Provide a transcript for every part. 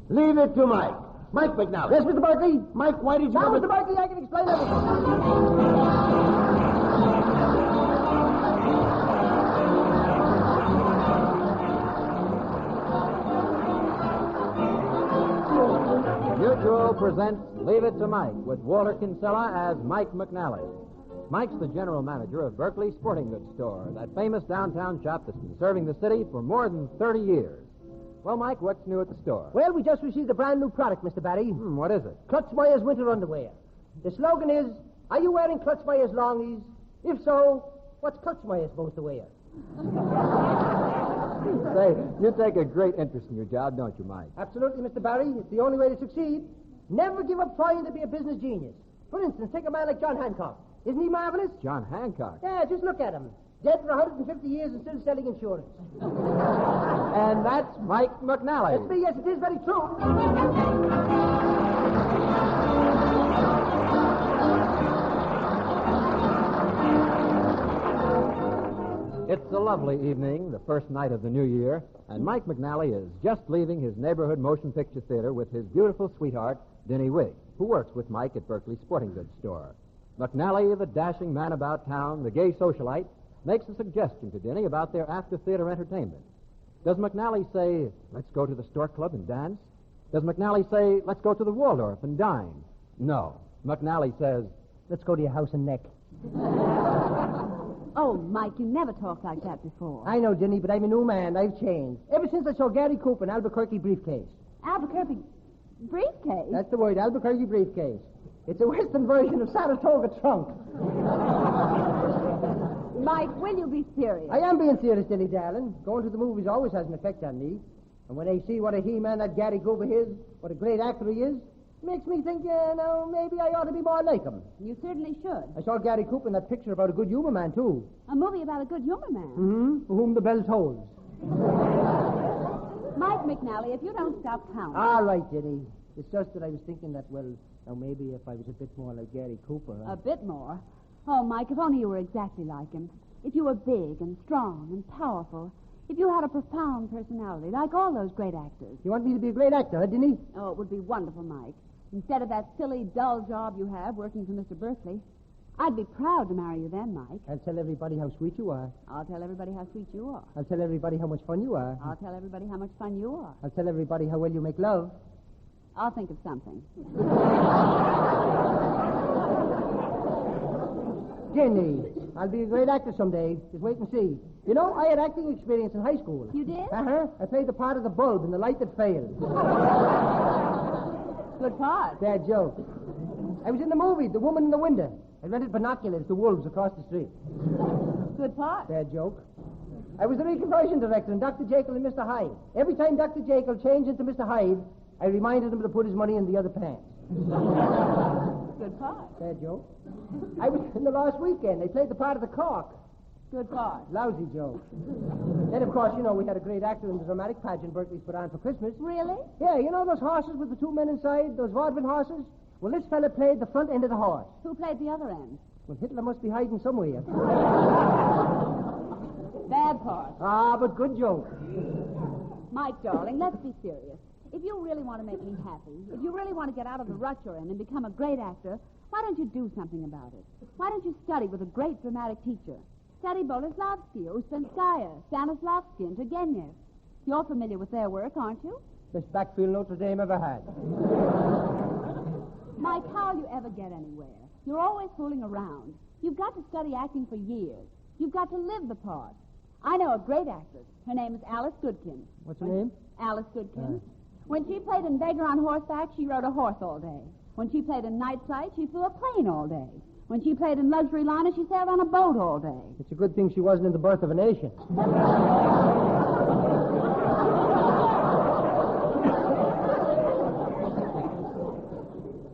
Leave it to Mike. Mike McNally. Yes, Mr. Berkeley? Mike, why did you... Now, Mr. Berkeley, I can explain everything. Mutual presents Leave It to Mike with Walter Kinsella as Mike McNally. Mike's the general manager of Berkeley Sporting Goods Store, that famous downtown shop that's been serving the city for more than 30 years. Well, Mike, what's new at the store? Well, we just received a brand new product, Mr. Barry. What is it? Klutz-Meyer's winter underwear. The slogan is, are you wearing Klutz-Meyer's longies? If so, what's Klutz-Meyer supposed to wear? Say, you take a great interest in your job, don't you, Mike? Absolutely, Mr. Barry. It's the only way to succeed. Never give up trying to be a business genius. For instance, take a man like John Hancock. Isn't he marvelous? John Hancock? Yeah, just look at him. Dead for 150 years and still selling insurance. And that's Mike McNally. That's me, yes, it is very true. It's a lovely evening, the first night of the new year, and Mike McNally is just leaving his neighborhood motion picture theater with his beautiful sweetheart, Denny Wigg, who works with Mike at Berkeley Sporting Goods Store. McNally, the dashing man about town, the gay socialite, makes a suggestion to Denny about their after-theater entertainment. Does McNally say, let's go to the Stork Club and dance? Does McNally say, let's go to the Waldorf and dine? No. McNally says, let's go to your house and neck. Oh, Mike, you never talked like that before. I know, Jenny, but I'm a new man. I've changed. Ever since I saw Gary Cooper in Albuquerque Briefcase. Albuquerque briefcase? That's the word, Albuquerque Briefcase. It's a Western version of Saratoga Trunk. Mike, will you be serious? I am being serious, Jenny, darling. Going to the movies always has an effect on me. And when I see what a he-man that Gary Cooper is, what a great actor he is, makes me think, maybe I ought to be more like him. You certainly should. I saw Gary Cooper in that picture about a good humor man, too. A movie about a good humor man? Mm-hmm. For whom the bell tolls. Mike McNally, if you don't stop counting. All right, Jenny. It's just that I was thinking that, well, now maybe if I was a bit more like Gary Cooper. A bit more? Oh, Mike, if only you were exactly like him. If you were big and strong and powerful. If you had a profound personality, like all those great actors. You want me to be a great actor, huh, Denny? Oh, it would be wonderful, Mike. Instead of that silly, dull job you have working for Mr. Berkeley. I'd be proud to marry you then, Mike. I'll tell everybody how sweet you are. I'll tell everybody how sweet you are. I'll tell everybody how much fun you are. I'll tell everybody how much fun you are. I'll tell everybody how well you make love. I'll think of something. Jenny, I'll be a great actor someday. Just wait and see. You know, I had acting experience in high school. You did? Uh-huh. I played the part of the bulb in The Light That Failed. Good part. Bad joke. I was in the movie, The Woman in the Window. I rented binoculars to wolves across the street. Good part. Bad joke. I was the reconversion director in Dr. Jekyll and Mr. Hyde. Every time Dr. Jekyll changed into Mr. Hyde, I reminded him to put his money in the other pants. Good part. Bad joke. I was in The Last Weekend. They played the part of the cork. Good part. Lousy joke. Then, of course, you know, we had a great actor in the dramatic pageant Berkeley's put on for Christmas. Really? Yeah, you know those horses with the two men inside, those vaudeville horses? Well, this fella played the front end of the horse. Who played the other end? Well, Hitler must be hiding somewhere. Bad part. Ah, but good joke. Mike, darling, let's be serious. If you really want to make me happy, if you really want to get out of the rut you're in and become a great actor, why don't you do something about it? Why don't you study with a great dramatic teacher? Study Boleslavsky, Uspenskaya, Stanislavski, and Turgenev. You're familiar with their work, aren't you? Best backfield Notre Dame ever had. Mike, how'll you ever get anywhere? You're always fooling around. You've got to study acting for years. You've got to live the part. I know a great actress. Her name is Alice Goodkin. What's her name? Alice Goodkin. When she played in Beggar on Horseback, she rode a horse all day. When she played in Night Flight, she flew a plane all day. When she played in Luxury Liner, she sailed on a boat all day. It's a good thing she wasn't in The Birth of a Nation.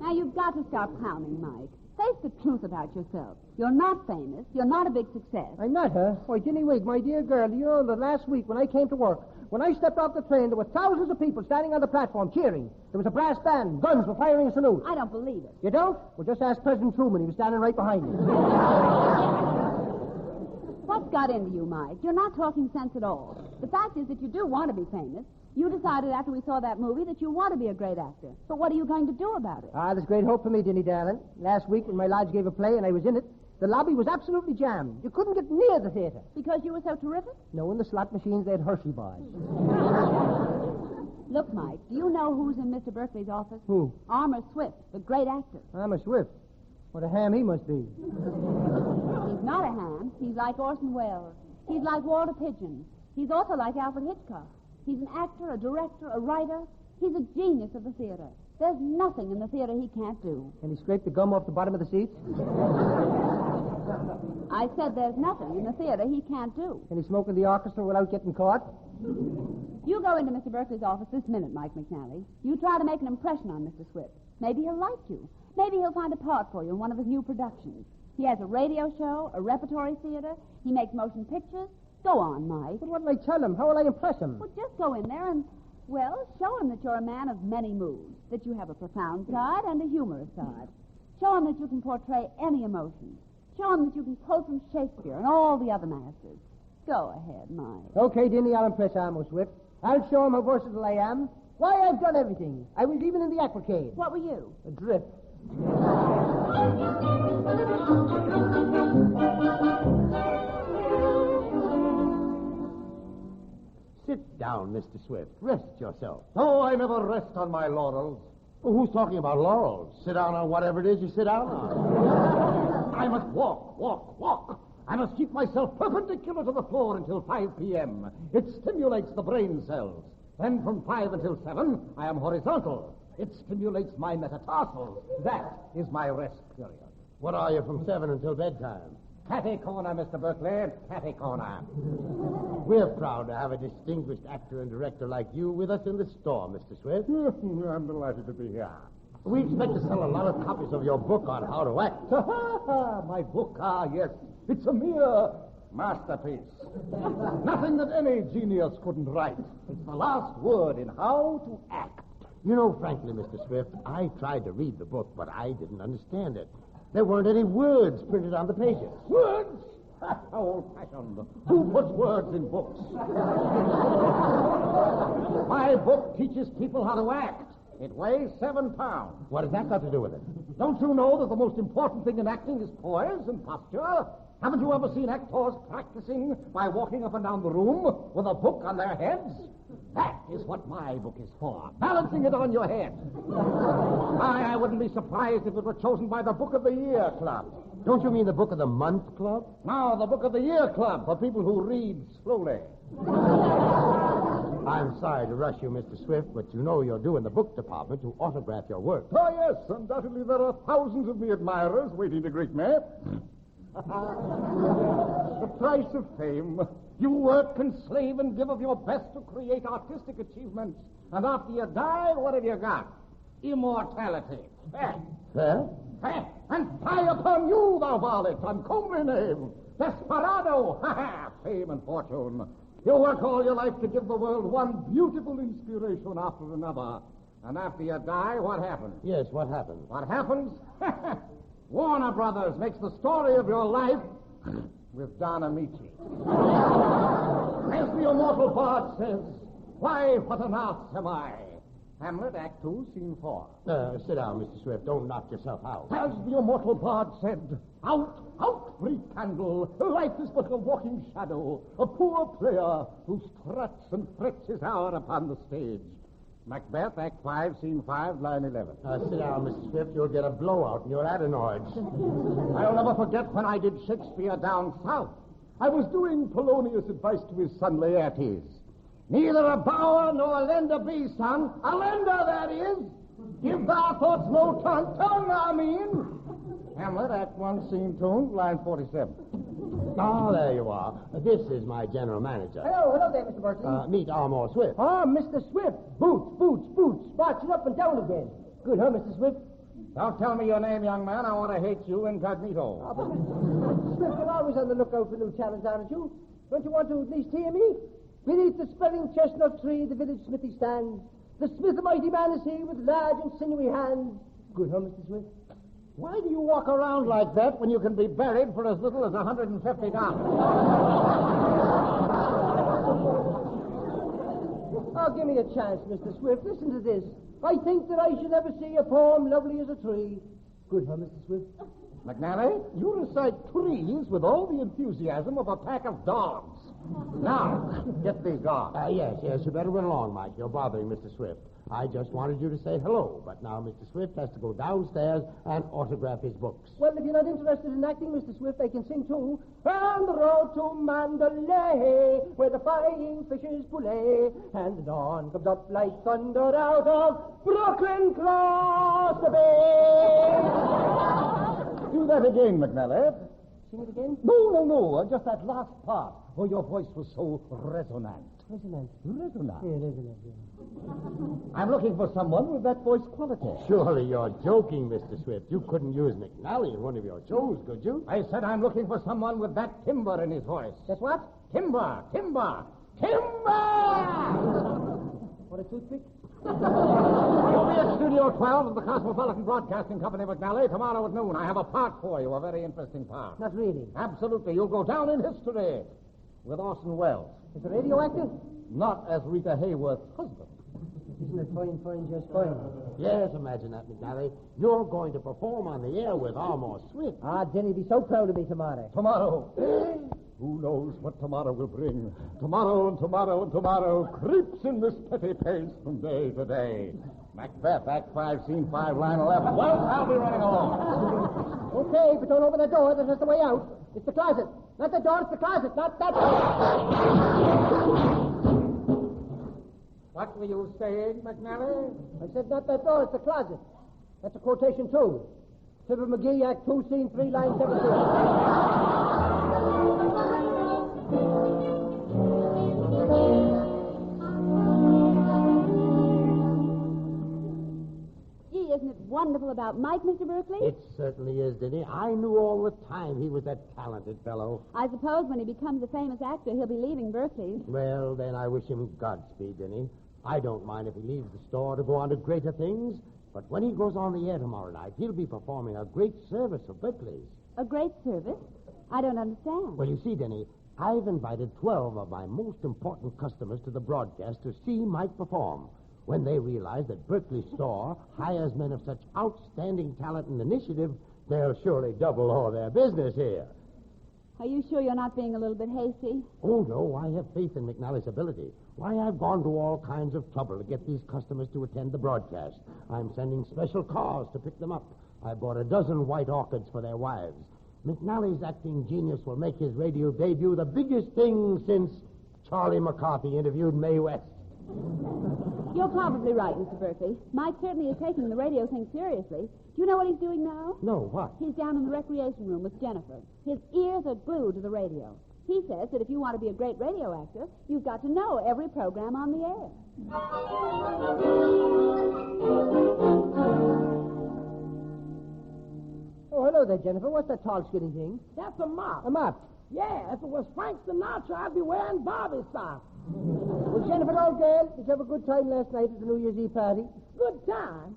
Now, you've got to stop clowning, Mike. Face the truth about yourself. You're not famous. You're not a big success. I'm not, huh? Why, Jenny Wigg, my dear girl, you know, the last week when I came to work, when I stepped off the train, there were thousands of people standing on the platform cheering. There was a brass band. Guns were firing a salute. I don't believe it. You don't? Well, just ask President Truman. He was standing right behind me. What's got into you, Mike? You're not talking sense at all. The fact is that you do want to be famous. You decided after we saw that movie that you want to be a great actor. But what are you going to do about it? There's great hope for me, Dinny darling. Last week when my lodge gave a play and I was in it, the lobby was absolutely jammed. You couldn't get near the theater. Because you were so terrific? No, in the slot machines they had Hershey bars. Look, Mike, do you know who's in Mr. Berkeley's office? Who? Armour Swift, the great actor. Armour Swift. What a ham he must be. He's not a ham. He's like Orson Welles. He's like Walter Pidgeon. He's also like Alfred Hitchcock. He's an actor, a director, a writer. He's a genius of the theater. There's nothing in the theater he can't do. Can he scrape the gum off the bottom of the seats? I said there's nothing in the theater he can't do. Can he smoke in the orchestra without getting caught? You go into Mr. Berkeley's office this minute, Mike McNally. You try to make an impression on Mr. Swift. Maybe he'll like you. Maybe he'll find a part for you in one of his new productions. He has a radio show, a repertory theater. He makes motion pictures. Go on, Mike. But what'll I tell him? How will I impress him? Well, just go in there and, well, show him that you're a man of many moods, that you have a profound side and a humorous side. Show him that you can portray any emotion. Show him that you can quote from Shakespeare and all the other masters. Go ahead, Mike. Okay, Dinny, I'll impress Armour Swift. I'll show him how versatile I am. Why, I've done everything. I was even in the aquacade. What were you? Adrift. Sit down, Mr. Swift. Rest yourself. Oh, I never rest on my laurels. Well, who's talking about laurels? Sit down on whatever it is you sit down on. I must walk. I must keep myself perpendicular to the floor until 5 p.m. It stimulates the brain cells. Then from 5 until 7, I am horizontal. It stimulates my metatarsals. That is my rest period. What are you from 7 until bedtime? Catty corner, Mr. Berkeley. Catty corner. We're proud to have a distinguished actor and director like you with us in the store, Mr. Swift. I'm delighted to be here. We expect to sell a lot of copies of your book on how to act. My book, yes. It's a mere masterpiece. Nothing that any genius couldn't write. It's the last word in how to act. You know, frankly, Mr. Swift, I tried to read the book, but I didn't understand it. There weren't any words printed on the pages. Words? How old-fashioned. Who puts words in books? My book teaches people how to act. It weighs 7 pounds. What has that got to do with it? Don't you know that the most important thing in acting is poise and posture? Haven't you ever seen actors practicing by walking up and down the room with a book on their heads? That is what my book is for, balancing it on your head. I wouldn't be surprised if it were chosen by the Book of the Year Club. Don't you mean the Book of the Month Club? No, the Book of the Year Club, for people who read slowly. I'm sorry to rush you, Mr. Swift, but you know you're due in the book department to autograph your work. Oh, yes, undoubtedly there are thousands of me admirers waiting to greet me. The price of fame. You work and slave and give of your best to create artistic achievements. And after you die, what have you got? Immortality. Fair? And fie upon you, thou varlet, uncomely name. Desperado. Fame and fortune. You work all your life to give the world one beautiful inspiration after another. And after you die, what happens? Yes, what happens? What happens? Warner Brothers makes the story of your life with Don Amici. As the immortal bard says, why, what an ass am I? Hamlet, Act 2, Scene 4. Sit down, Mr. Swift. Don't knock yourself out. As the immortal bard said, out, brief candle. Life is but a walking shadow, a poor player who struts and frets his hour upon the stage. Macbeth, Act 5, Scene 5, line 11. Sit down, Mr. Swift. You'll get a blowout in your adenoids. I'll never forget when I did Shakespeare down south. I was doing Polonius' advice to his son Laertes. Neither a bower nor a lender be, son. A lender, that is. Give thy thoughts no tongue, I mean. Hamlet, Act 1, Scene 2, line 47. Ah, there you are. This is my general manager. Hello there, Mr. Berkeley. Meet Armour Swift. Mr. Swift. Boots. Marching up and down again. Good, huh, Mr. Swift? Don't tell me your name, young man. I want to hate you incognito. Mr. Swift, you're always on the lookout for new talent, aren't you? Don't you want to at least hear me? Beneath the spreading chestnut tree, the village smithy stands. The smith, a mighty man, is he with large and sinewy hands. Good, huh, Mr. Swift? Why do you walk around like that when you can be buried for as little as $150? Oh, give me a chance, Mr. Swift. Listen to this. I think that I should ever see a poem lovely as a tree. Good, huh, Mr. Swift? McNally, you recite trees with all the enthusiasm of a pack of dogs. Now, get these dogs. Yes, you better run along, Mike. You're bothering Mr. Swift. I just wanted you to say hello, but now Mr. Swift has to go downstairs and autograph his books. Well, if you're not interested in acting, Mr. Swift, I can sing too. On the road to Mandalay, where the flying fishes pulley, and the dawn comes up like thunder out of Brooklyn across the bay. Do that again, McNally. Sing it again? No. Just that last part. Oh, your voice was so resonant. Resonant. Resonant. Yeah, resonant, yeah. I'm looking for someone with that voice quality. Surely you're joking, Mr. Swift. You couldn't use McNally in one of your shows, could you? I said I'm looking for someone with that timbre in his voice. That's what? Timbre! What, a toothpick? You'll be at Studio 12 of the Cosmopolitan Broadcasting Company, McNally, tomorrow at noon. I have a part for you, a very interesting part. Not really. Absolutely. You'll go down in history with Orson Welles. Is a radio actor? Not as Rita Hayworth's husband. Isn't it fine, just fine? Yes, imagine that, McNally. You're going to perform on the air with Amos Swift. Ah, Denny, be so proud of me tomorrow. Tomorrow. Who knows what tomorrow will bring? Tomorrow creeps in this petty pace from day to day. Macbeth, Act 5, Scene 5, Line 11. Well, I'll be running along. Okay, but don't open the door. That's just the way out. It's the closet. Not the door, it's the closet. Not that door. What were you saying, McNally? I said not that door, it's the closet. That's a quotation, too. Fibber McGee, Act 2, Scene 3, Line 17. Isn't it wonderful about Mike, Mr. Berkeley? It certainly is, Denny. I knew all the time he was that talented fellow. I suppose when he becomes a famous actor, he'll be leaving Berkeley. Well, then I wish him Godspeed, Denny. I don't mind if he leaves the store to go on to greater things, but when he goes on the air tomorrow night, he'll be performing a great service for Berkeley's. A great service? I don't understand. Well, you see, Denny, I've invited 12 of my most important customers to the broadcast to see Mike perform. When they realize that Berkeley Store hires men of such outstanding talent and initiative, they'll surely double all their business here. Are you sure you're not being a little bit hasty? Oh, no, I have faith in McNally's ability. Why, I've gone to all kinds of trouble to get these customers to attend the broadcast. I'm sending special cars to pick them up. I bought a dozen white orchids for their wives. McNally's acting genius will make his radio debut the biggest thing since Charlie McCarthy interviewed Mae West. You're probably right, Mr. Berkeley. Mike certainly is taking the radio thing seriously. Do you know what he's doing now? No, what? He's down in the recreation room with Jennifer. His ears are glued to the radio. He says that if you want to be a great radio actor, you've got to know every program on the air. Oh, hello there, Jennifer. What's that tall, skinny thing? That's a mop. A mop. Yeah, if it was Frank Sinatra, I'd be wearing Bobby socks. Well, Jennifer, old girl, did you have a good time last night at the New Year's Eve party? Good time?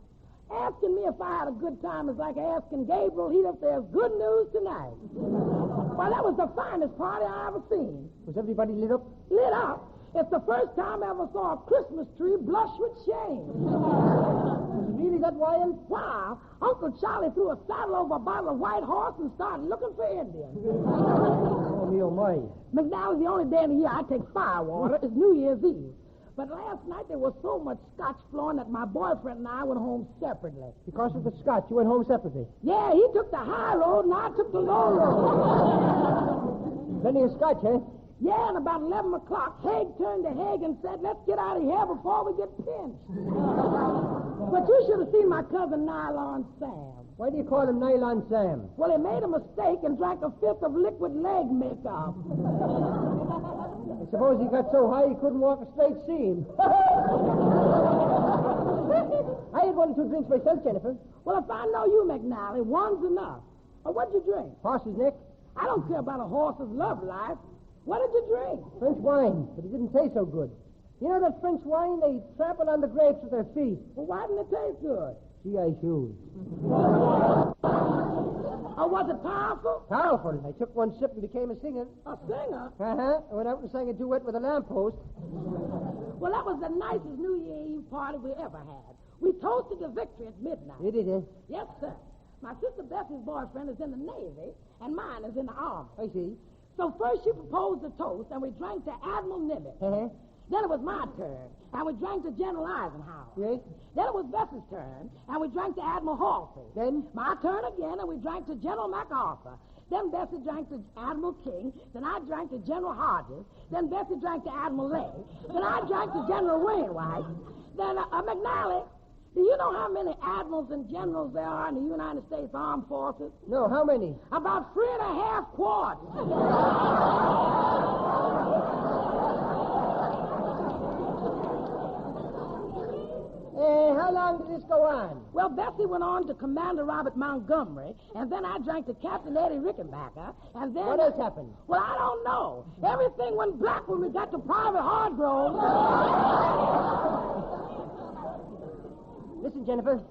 Asking me if I had a good time is like asking Gabriel Heat if there's good news tonight. Well, that was the finest party I ever seen. Was everybody lit up? Lit up? It's the first time I ever saw a Christmas tree blush with shame. Was it really that wild? Wow. Uncle Charlie threw a saddle over a bottle of White Horse and started looking for Indians. Oh, me, oh, my. McNally's the only day in the year I take fire water. It's New Year's Eve. But last night there was so much scotch flowing that my boyfriend and I went home separately. Because of the scotch, you went home separately. Yeah, he took the high road and I took the low road. Plenty of scotch, eh? Yeah, and about 11 o'clock, Haig turned to Haig and said, let's get out of here before we get pinched. But you should have seen my cousin Nylon Sam. Why do you call him Nylon Sam? Well, he made a mistake and drank a fifth of liquid leg makeup. I suppose he got so high he couldn't walk a straight seam. I had 1 or 2 drinks myself, Jennifer. Well, if I know you, McNally, one's enough. What'd you drink? Horse's neck. I don't care about a horse's love life. What did you drink? French wine, but it didn't taste so good. You know that French wine, they trample on the grapes with their feet. Well, why didn't it taste good? GI shoes. Oh, was it powerful? Powerful. I took 1 sip and became a singer. A singer? Uh-huh. I went out and sang a duet with a lamppost. Well, that was the nicest New Year Eve party we ever had. We toasted the victory at midnight. You did, eh? Yes, sir. My sister Bessie's boyfriend is in the Navy, and mine is in the Army. I see. So first she proposed the toast, and we drank to Admiral Nimitz. Uh-huh. Then it was my turn, and we drank to General Eisenhower. Yes? Then it was Bessie's turn, and we drank to Admiral Halsey. Then? My turn again, and we drank to General MacArthur. Then Bessie drank to Admiral King. Then I drank to General Hodges. Then Bessie drank to Admiral Lay. Then I drank to General Wainwright. Then McNally. Do you know how many admirals and generals there are in the United States Armed Forces? No, how many? About 3.5 quarts. How long did this go on? Well, Bessie went on to Commander Robert Montgomery, and then I drank to Captain Eddie Rickenbacker, and then... What else happened? Well, I don't know. Everything went black when we got to Private Hargrove. Listen, Jennifer,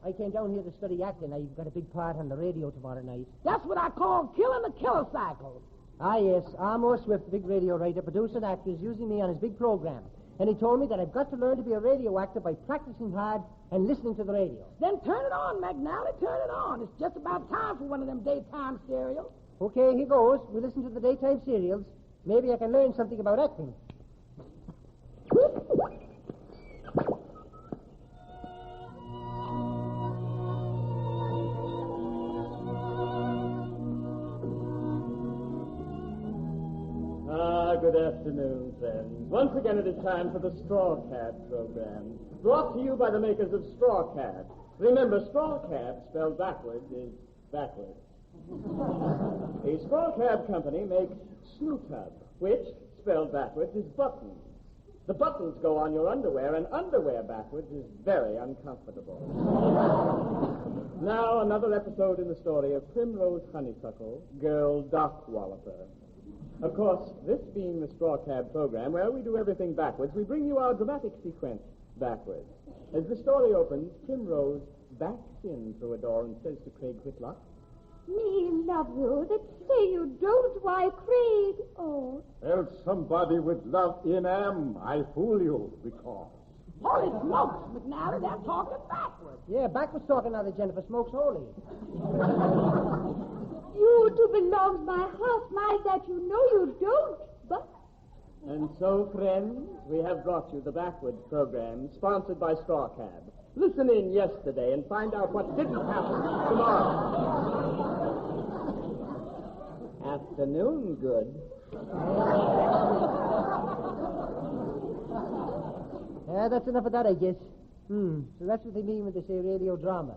I came down here to study acting. I've got a big part on the radio tomorrow night. That's what I call killing the killer cycle. Ah, yes. Amos Swift, the big radio writer, producer and actor, is using me on his big program. And he told me that I've got to learn to be a radio actor by practicing hard and listening to the radio. Then turn it on, McNally, turn it on. It's just about time for one of them daytime serials. Okay, here goes. We listen to the daytime serials. Maybe I can learn something about acting. Good afternoon, friends. Once again, it is time for the Straw Cat program, brought to you by the makers of Straw Cat. Remember, Straw Cat, spelled backwards, is backwards. The Straw Cab Company makes Snootub, which, spelled backwards, is buttons. The buttons go on your underwear, and underwear backwards is very uncomfortable. Now, another episode in the story of Primrose Honeysuckle, girl Doc Walloper. Of course, this being the Straw Cab program, where we do everything backwards, we bring you our dramatic sequence backwards. As the story opens, Primrose backs in through a door and says to Craig Whitlock, Me love you, that say you don't, why, Craig. Oh. Well, somebody with love in am, I fool you, because... Holy smokes, McNally, they're talking backwards. Yeah, backwards talking now that Jennifer smokes holy. You do belong my heart, my, that you know you don't, but... And so, friends, we have brought you the Backwards program, sponsored by Straw Cab. Listen in yesterday and find out what didn't happen tomorrow. Afternoon, good. Yeah, that's enough of that, I guess. So that's what they mean when they say radio drama.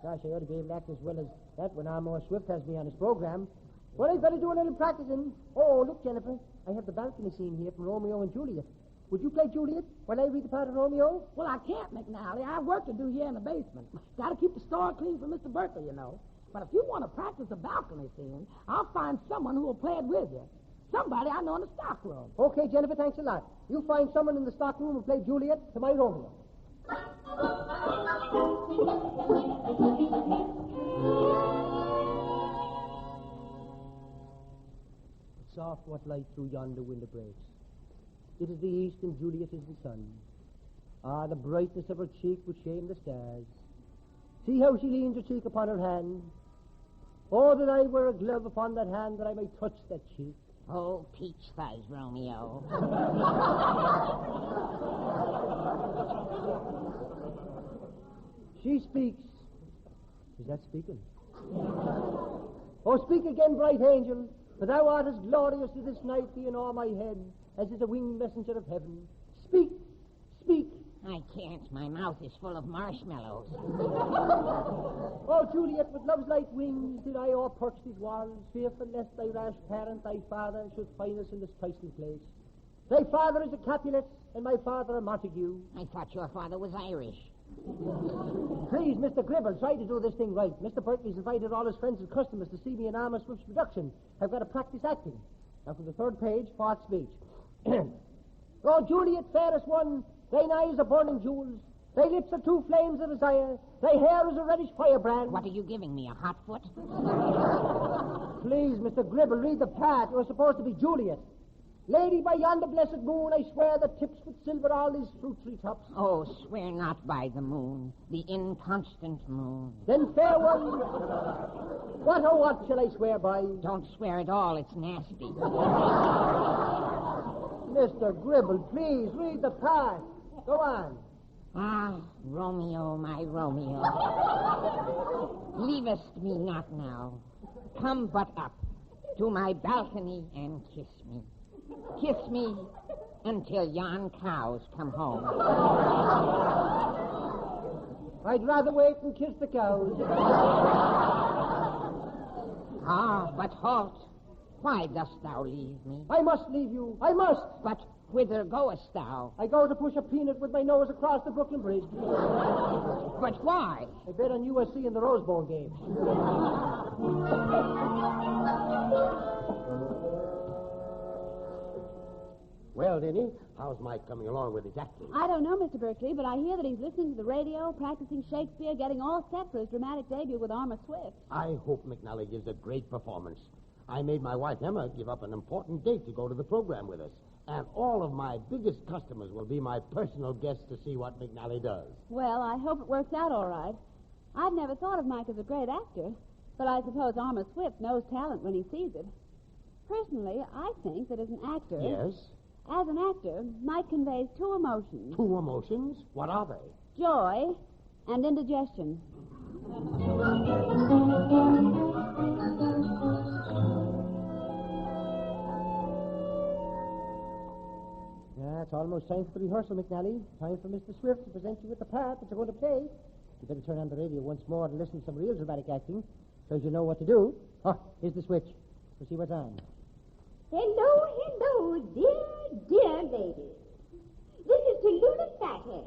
Gosh, I ought to be able to act as well as that when Amos Swift has me on his program. Well, I've got to do a little practicing. Oh, look, Jennifer, I have the balcony scene here from Romeo and Juliet. Would you play Juliet while I read the part of Romeo? Well, I can't, McNally. I have work to do here in the basement. Got to keep the store clean for Mr. Berkeley, you know. But if you want to practice the balcony scene, I'll find someone who will play it with you. Somebody I know in the stockroom. Okay, Jennifer, thanks a lot. You find someone in the stockroom who play Juliet to my Romeo. Soft what light through yonder window breaks. It is the east and Juliet is the sun. Ah, the brightness of her cheek would shame the stars. See how she leans her cheek upon her hand. Oh, that I were a glove upon that hand that I might touch that cheek. Oh, peach fuzz, Romeo. She speaks. Is that speaking? Oh, speak again, bright angel, for thou art as glorious to this night being o'er my head as is a winged messenger of heaven. Speak, speak. I can't. My mouth is full of marshmallows. Oh, Juliet, with love's light wings did I o'erperch these walls, fearful lest thy rash parent, thy father, should find us in this trysting place. Thy father is a Capulet, and my father a Montague. I thought your father was Irish. Please, Mr. Gribble, try to do this thing right. Mr. Berkeley's invited all his friends and customers to see me in Amos Swift's production. I've got to practice acting. Now, from the third page, part speech. Oh, Juliet, fairest one, thine eyes are burning jewels. Thy lips are two flames of desire. Thy hair is a reddish firebrand. What are you giving me, a hot foot? Please, Mr. Gribble, read the part. You're supposed to be Juliet. Lady, by yonder blessed moon, I swear that tips with silver all these fruit tree tops. Oh, swear not by the moon, the inconstant moon. Then fair one, what oh what shall I swear by? Don't swear at all, it's nasty. Mr. Gribble, please, read the part. Go on. Ah, Romeo, my Romeo. Leavest me not now. Come but up to my balcony and kiss me. Kiss me until yon cows come home. I'd rather wait and kiss the cows. Ah, but halt. Why dost thou leave me? I must leave you. I must. But whither goest thou? I go to push a peanut with my nose across the Brooklyn Bridge. But why? I bet on USC in the Rose Bowl game. Well, Denny, how's Mike coming along with his acting? I don't know, Mr. Berkeley, but I hear that he's listening to the radio, practicing Shakespeare, getting all set for his dramatic debut with Armour Swift. I hope McNally gives a great performance. I made my wife, Emma, give up an important date to go to the program with us. And all of my biggest customers will be my personal guests to see what McNally does. Well, I hope it works out all right. I've never thought of Mike as a great actor, but I suppose Armour Swift knows talent when he sees it. Personally, I think that as an actor... Yes? As an actor, Mike conveys two emotions. Two emotions? What are they? Joy and indigestion. Yeah, it's almost time for the rehearsal, McNally. Time for Mr. Swift to present you with the part that you're going to play. You better turn on the radio once more and listen to some real dramatic acting so you know what to do. Oh, here's the switch. We'll see what's on. Hello, dear lady. This is Tallulah Fathead.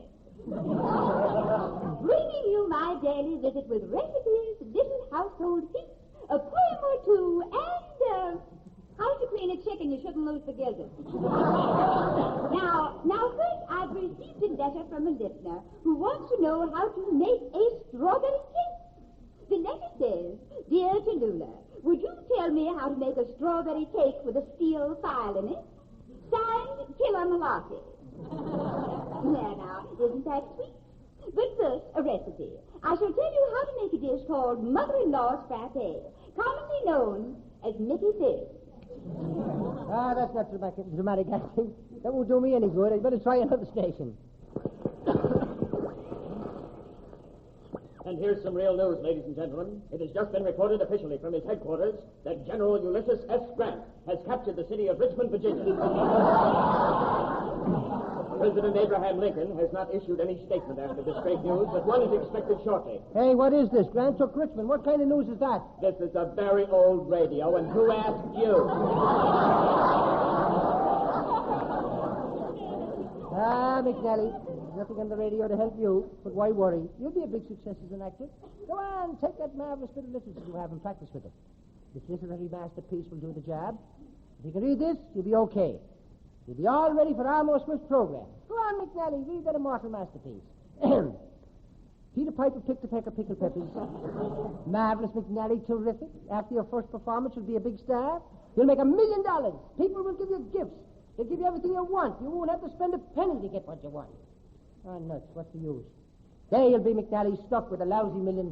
Bringing you my daily visit with recipes, little household hints, a poem or two, and, how to clean a chicken. You shouldn't lose the gizzard. Now, first, I've received a letter from a listener who wants to know how to make a strawberry cake. The letter says, Dear Tallulah, would you tell me how to make a strawberry cake with a steel file in it? Signed, Killer Malossi. There now, isn't that sweet? But first, a recipe. I shall tell you how to make a dish called mother-in-law's frappe, commonly known as Mickey Fizz. Ah, that's not dramatic acting. That won't do me any good. I'd better try another station. And here's some real news, ladies and gentlemen. It has just been reported officially from his headquarters that General Ulysses S. Grant has captured the city of Richmond, Virginia. President Abraham Lincoln has not issued any statement after this great news, but one is expected shortly. Hey, what is this? Grant took Richmond. What kind of news is that? This is a very old radio, and who asked you? Ah, McNally, there's nothing on the radio to help you, but why worry? You'll be a big success as an actor. Go on, take that marvelous bit of literature you have and practice with it. This literary masterpiece will do the job. If you can read this, you'll be okay. You'll be all ready for Armour Swift's program. Go on, McNally, read that immortal masterpiece. Peter Piper picked a peck of pickled peppers. Marvelous, McNally, terrific. After your first performance, you'll be a big star. You'll make $1 million. People will give you gifts. They'll give you everything you want. You won't have to spend a penny to get what you want. Oh, nuts. What's the use? There you'll be, McNally, stuck with a lousy $1 million.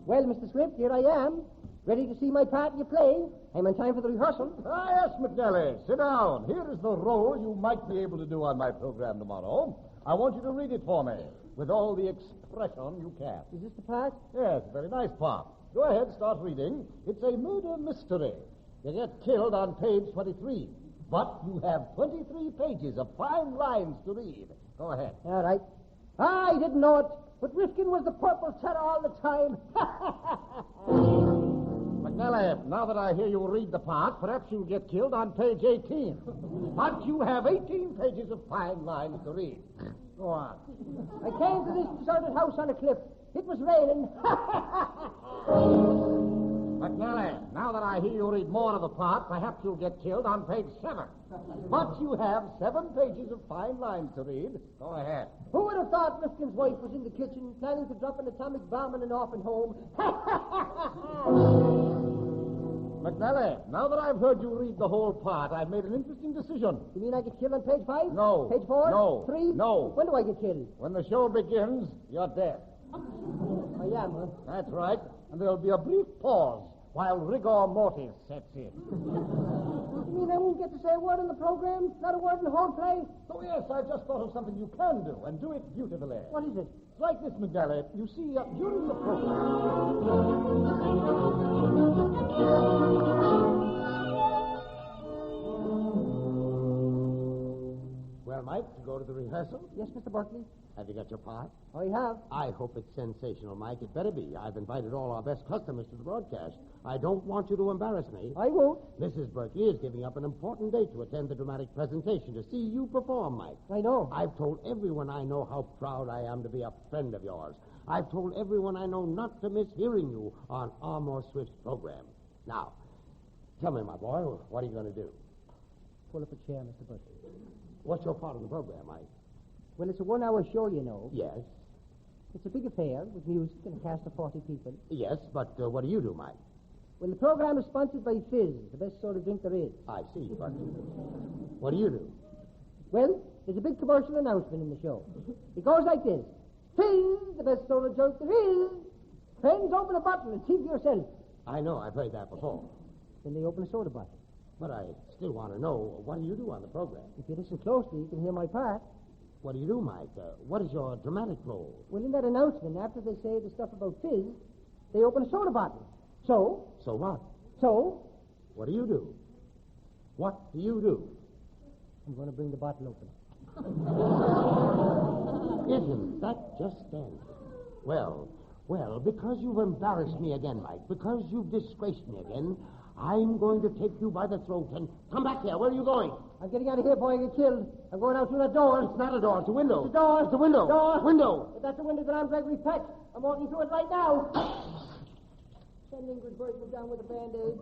Well, Mr. Swift, here I am. Ready to see my part in your play. I'm in time for the rehearsal. Ah, yes, McNally. Sit down. Here is the role you might be able to do on my program tomorrow. I want you to read it for me with all the expression you can. Is this the part? Yes, very nice part. Go ahead, start reading. It's a murder mystery. You get killed on page 23, but you have 23 pages of fine lines to read. Go ahead. All right. I didn't know it, but Rifkin was the purple terror all the time. McNally, now that I hear you read the part, perhaps you'll get killed on page 18. But you have 18 pages of fine lines to read. Go on. I came to this deserted house on a cliff. It was raining. McNally, now that I hear you read more of the part, perhaps you'll get killed on page 7. But you have 7 pages of fine lines to read. Go ahead. Who would have thought Rifkin's wife was in the kitchen planning to drop an atomic bomb in an orphan home? McNally, now that I've heard you read the whole part, I've made an interesting decision. You mean I get killed on page 5? No. Page 4? No. 3? No. When do I get killed? When the show begins, you're dead. I am, huh? That's right. And there'll be a brief pause while rigor mortis sets in. You mean I won't get to say a word in the program? Not a word in the whole play? Oh, yes, I've just thought of something you can do, and do it beautifully. What is it? It's like this, McNally. You see, during the program... Well, Mike, to go to the rehearsal? Yes, Mr. Berkeley? Have you got your part? I have. I hope it's sensational, Mike. It better be. I've invited all our best customers to the broadcast. I don't want you to embarrass me. I won't. Mrs. Berkeley is giving up an important date to attend the dramatic presentation to see you perform, Mike. I know. I've told everyone I know how proud I am to be a friend of yours. I've told everyone I know not to miss hearing you on Armour Swift's program. Now, tell me, my boy, what are you going to do? Pull up a chair, Mr. Berkeley. What's your part of the program, Mike? Well, it's a 1-hour show, you know. Yes. It's a big affair with music and a cast of 40 people. Yes, but what do you do, Mike? Well, the program is sponsored by Fizz, the best sort of drink there is. I see, but what do you do? Well, there's a big commercial announcement in the show. It goes like this. Fizz, the best sort of drink there is. Friends, open a bottle and see for yourself. I know, I've heard that before. Then they open a soda bottle. But I still want to know, what do you do on the program? If you listen closely, you can hear my part. What do you do, Mike? What is your dramatic role? Well, in that announcement, after they say the stuff about Fizz, they open a soda bottle. So? So what? So? What do you do? What do you do? I'm going to bring the bottle open. Isn't that just dandy? Well, because you've embarrassed me again, Mike, because you've disgraced me again, I'm going to take you by the throat and come back here. Where are you going? I'm getting out of here before I get killed. I'm going out through that door. It's not a door. It's a window. It's a door. It's a window. Door. Window. If that's a window that I'm Gregory Peck, I'm walking through it right now. Send Ingrid Bergman down with a Band-Aid.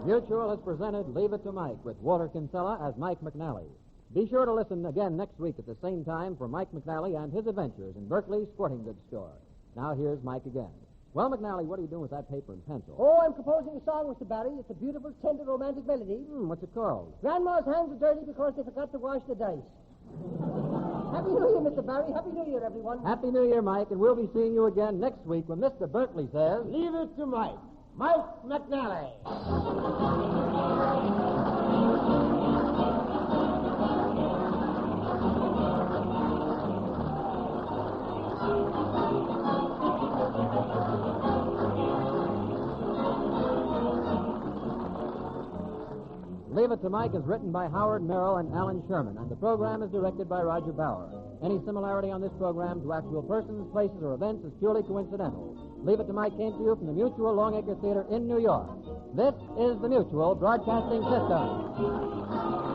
Mutual has presented Leave It to Mike with Walter Kinsella as Mike McNally. Be sure to listen again next week at the same time for Mike McNally and his adventures in Berkeley's sporting goods store. Now here's Mike again. Well, McNally, what are you doing with that paper and pencil? Oh, I'm composing a song, Mr. Barry. It's a beautiful, tender, romantic melody. What's it called? Grandma's hands are dirty because they forgot to wash the dice. Happy New Year, Mr. Barry. Happy New Year, everyone. Happy New Year, Mike, and we'll be seeing you again next week when Mr. Berkeley says... Leave it to Mike. Mike McNally. Leave It to Mike is written by Howard Merrill and Alan Sherman, and the program is directed by Roger Bauer. Any similarity on this program to actual persons, places, or events is purely coincidental. Leave It to Mike came to you from the Mutual Longacre Theater in New York. This is the Mutual Broadcasting System.